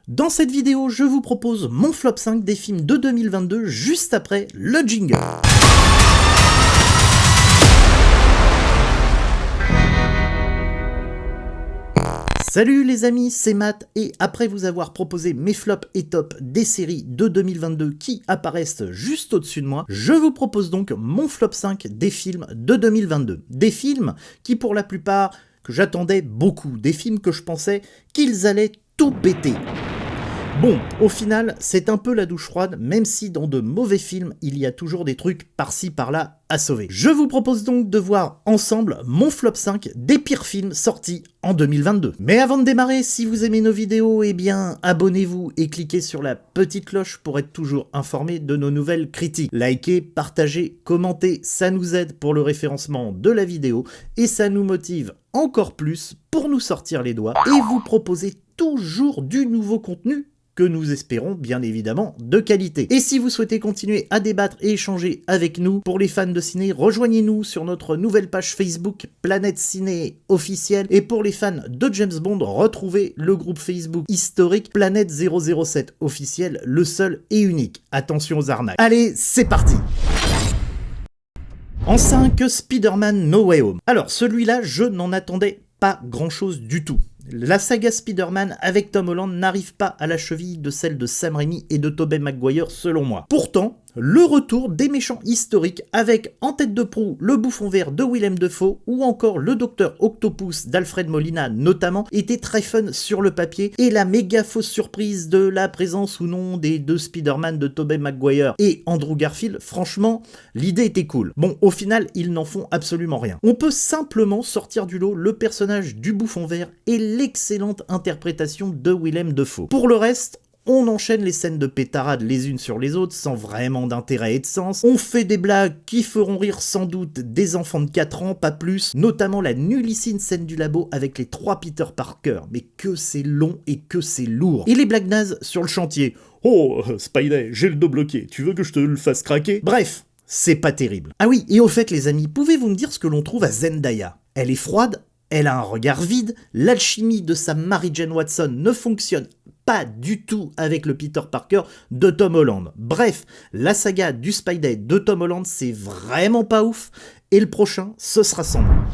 Dans cette vidéo, je vous propose mon flop 5 des films de 2022 juste après le jingle. Salut les amis, c'est Matt et après vous avoir proposé mes flops et tops des séries de 2022 qui apparaissent juste au-dessus de moi, je vous propose donc mon flop 5 des films de 2022. Des films qui pour la plupart que j'attendais beaucoup, des films que je pensais qu'ils allaient tout péter. Bon, au final, c'est un peu la douche froide, même si dans de mauvais films, il y a toujours des trucs par-ci par-là à sauver. Je vous propose donc de voir ensemble mon flop 5 des pires films sortis en 2022. Mais avant de démarrer, si vous aimez nos vidéos, eh bien, abonnez-vous et cliquez sur la petite cloche pour être toujours informé de nos nouvelles critiques. Likez, partagez, commentez, ça nous aide pour le référencement de la vidéo et ça nous motive encore plus pour nous sortir les doigts et vous proposer toujours du nouveau contenu que nous espérons bien évidemment de qualité. Et si vous souhaitez continuer à débattre et échanger avec nous, pour les fans de ciné, rejoignez-nous sur notre nouvelle page Facebook Planète Ciné officielle. Et pour les fans de James Bond, retrouvez le groupe Facebook historique Planète 007 officiel, le seul et unique. Attention aux arnaques. Allez, c'est parti! En 5, Spider-Man No Way Home. Alors celui-là, je n'en attendais pas grand-chose du tout. La saga Spider-Man avec Tom Holland n'arrive pas à la cheville de celle de Sam Raimi et de Tobey Maguire selon moi. Pourtant, le retour des méchants historiques avec en tête de proue le bouffon vert de Willem Dafoe ou encore le Docteur Octopus d'Alfred Molina notamment était très fun sur le papier et la méga fausse surprise de la présence ou non des deux Spider-Man de Tobey Maguire et Andrew Garfield, franchement, l'idée était cool. Bon, au final, ils n'en font absolument rien. On peut simplement sortir du lot le personnage du bouffon vert et l'excellente interprétation de Willem Dafoe. Pour le reste, on enchaîne les scènes de pétarade les unes sur les autres sans vraiment d'intérêt et de sens. On fait des blagues qui feront rire sans doute des enfants de 4 ans, pas plus. Notamment la nullissime scène du labo avec les 3 Peter Parker. Mais que c'est long et que c'est lourd. Et les blagues nazes sur le chantier. Oh, Spidey, j'ai le dos bloqué. Tu veux que je te le fasse craquer? Bref, c'est pas terrible. Ah oui, et au fait les amis, pouvez-vous me dire ce que l'on trouve à Zendaya? Elle est froide, elle a un regard vide, l'alchimie de sa Mary Jane Watson ne fonctionne pas du tout avec le Peter Parker de Tom Holland. Bref, la saga du Spidey de Tom Holland, c'est vraiment pas ouf, et le prochain, ce sera sans moi.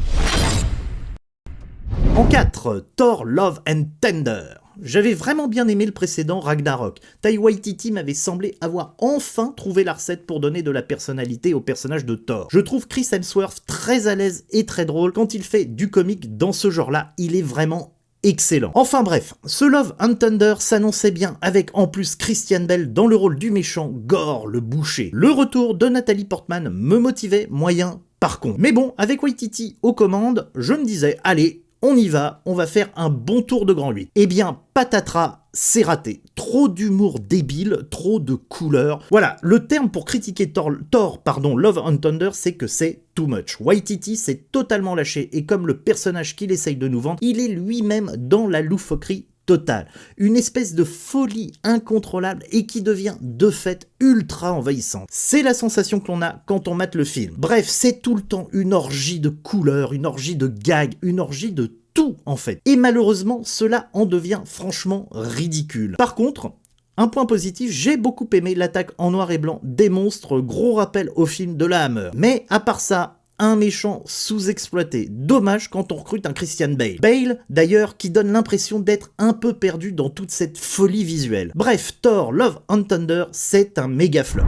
En 4, Thor Love and Thunder. J'avais vraiment bien aimé le précédent Ragnarok. Taika Waititi m'avait semblé avoir enfin trouvé la recette pour donner de la personnalité au personnage de Thor. Je trouve Chris Hemsworth très à l'aise et très drôle quand il fait du comique dans ce genre-là. Il est vraiment excellent. Enfin bref, ce Love and Thunder s'annonçait bien avec en plus Christian Bale dans le rôle du méchant Gore le boucher. Le retour de Nathalie Portman me motivait moyen par contre. Mais bon, avec Waititi aux commandes, je me disais, allez, on y va, on va faire un bon tour de grand 8. Eh bien, patatras, c'est raté. Trop d'humour débile, trop de couleurs. Voilà, le terme pour critiquer Thor, Love and Thunder, c'est que c'est too much. Waititi s'est totalement lâché et comme le personnage qu'il essaye de nous vendre, il est lui-même dans la loufoquerie totale. Une espèce de folie incontrôlable et qui devient de fait ultra envahissante. C'est la sensation que l'on a quand on mate le film. Bref, c'est tout le temps une orgie de couleurs, une orgie de gags, une orgie de tout en fait. Et malheureusement, cela en devient franchement ridicule. Par contre, un point positif, j'ai beaucoup aimé l'attaque en noir et blanc des monstres, gros rappel au film de la Hammer. Mais à part ça, un méchant sous-exploité. Dommage quand on recrute un Christian Bale. Bale, d'ailleurs, qui donne l'impression d'être un peu perdu dans toute cette folie visuelle. Bref, Thor Love and Thunder, c'est un méga flop.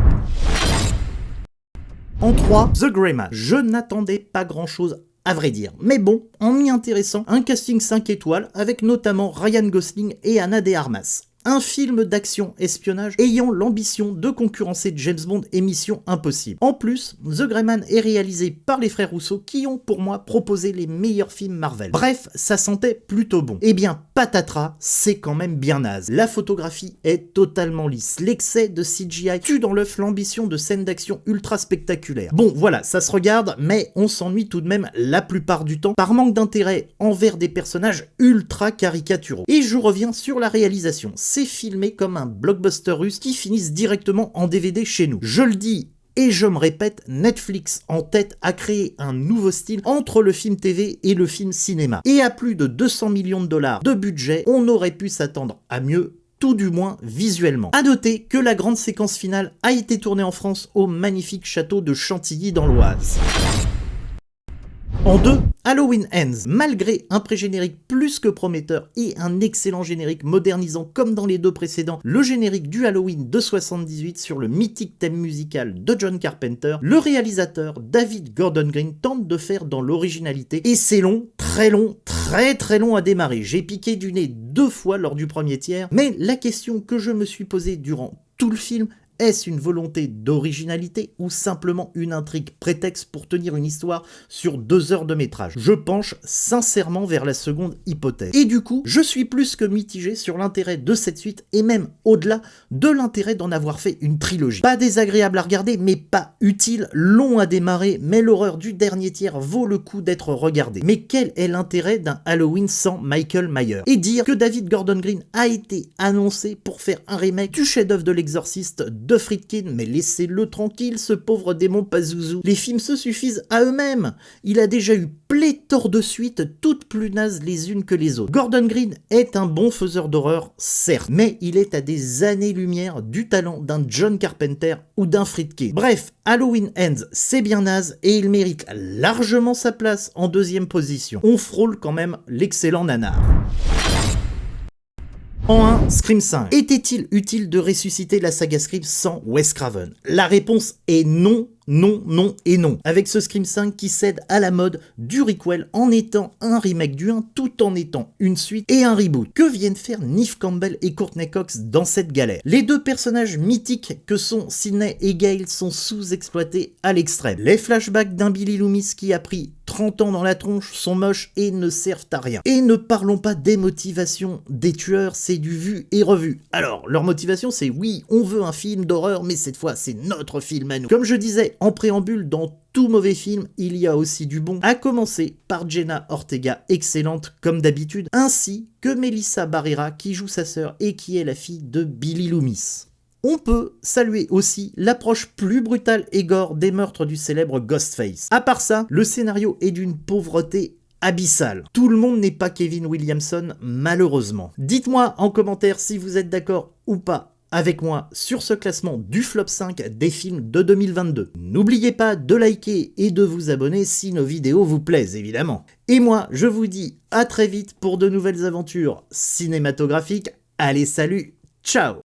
En 3, The Gray Man. Je n'attendais pas grand-chose à vrai dire. Mais bon, en m'y intéressant, un casting 5 étoiles avec notamment Ryan Gosling et Ana de Armas. Un film d'action-espionnage ayant l'ambition de concurrencer James Bond et Mission Impossible. En plus, The Gray Man est réalisé par les frères Russo qui ont pour moi proposé les meilleurs films Marvel. Bref, ça sentait plutôt bon. Eh bien, patatras, c'est quand même bien naze. La photographie est totalement lisse. L'excès de CGI tue dans l'œuf l'ambition de scènes d'action ultra spectaculaires. Bon, voilà, ça se regarde, mais on s'ennuie tout de même la plupart du temps par manque d'intérêt envers des personnages ultra caricaturaux. Et je reviens sur la réalisation. C'est filmé comme un blockbuster russe qui finisse directement en DVD chez nous. Je le dis et je me répète, Netflix en tête a créé un nouveau style entre le film TV et le film cinéma. Et à plus de 200 millions de dollars de budget, on aurait pu s'attendre à mieux tout du moins visuellement. A noter que la grande séquence finale a été tournée en France au magnifique château de Chantilly dans l'Oise. En 2, Halloween Ends. Malgré un pré-générique plus que prometteur et un excellent générique modernisant comme dans les deux précédents, le générique du Halloween de 78 sur le mythique thème musical de John Carpenter, le réalisateur David Gordon Green tente de faire dans l'originalité et c'est long, très long à démarrer. J'ai piqué du nez 2 fois lors du premier tiers, mais la question que je me suis posée durant tout le film, est-ce une volonté d'originalité ou simplement une intrigue prétexte pour tenir une histoire sur 2 heures de métrage? Je penche sincèrement vers la seconde hypothèse. Et du coup, je suis plus que mitigé sur l'intérêt de cette suite et même au-delà de l'intérêt d'en avoir fait une trilogie. Pas désagréable à regarder, mais pas utile, long à démarrer, mais l'horreur du dernier tiers vaut le coup d'être regardée. Mais quel est l'intérêt d'un Halloween sans Michael Myers? Et dire que David Gordon Green a été annoncé pour faire un remake du chef-d'œuvre de l'exorciste de Friedkin, mais laissez-le tranquille, ce pauvre démon Pazuzu. Les films se suffisent à eux-mêmes. Il a déjà eu pléthore de suites, toutes plus nazes les unes que les autres. Gordon Green est un bon faiseur d'horreur, certes, mais il est à des années-lumière du talent d'un John Carpenter ou d'un Friedkin. Bref, Halloween Ends, c'est bien naze et il mérite largement sa place en 2e position. On frôle quand même l'excellent nanar. En 1, Scream 5. Était-il utile de ressusciter la saga Scream sans Wes Craven? La réponse est non. Non, non et non. Avec ce Scream 5 qui cède à la mode du requel en étant un remake du 1 tout en étant une suite et un reboot. Que viennent faire Neve Campbell et Courtney Cox dans cette galère? Les 2 personnages mythiques que sont Sidney et Gale sont sous-exploités à l'extrême. Les flashbacks d'un Billy Loomis qui a pris 30 ans dans la tronche sont moches et ne servent à rien. Et ne parlons pas des motivations des tueurs, c'est du vu et revu. Alors, leur motivation c'est oui, on veut un film d'horreur, mais cette fois c'est notre film à nous. Comme je disais en préambule, dans tout mauvais film, il y a aussi du bon, à commencer par Jenna Ortega, excellente comme d'habitude, ainsi que Melissa Barrera qui joue sa sœur et qui est la fille de Billy Loomis. On peut saluer aussi l'approche plus brutale et gore des meurtres du célèbre Ghostface. À part ça, le scénario est d'une pauvreté abyssale. Tout le monde n'est pas Kevin Williamson, malheureusement. Dites-moi en commentaire si vous êtes d'accord ou pas avec moi sur ce classement du flop 5 des films de 2022. N'oubliez pas de liker et de vous abonner si nos vidéos vous plaisent, évidemment. Et moi, je vous dis à très vite pour de nouvelles aventures cinématographiques. Allez, salut, ciao!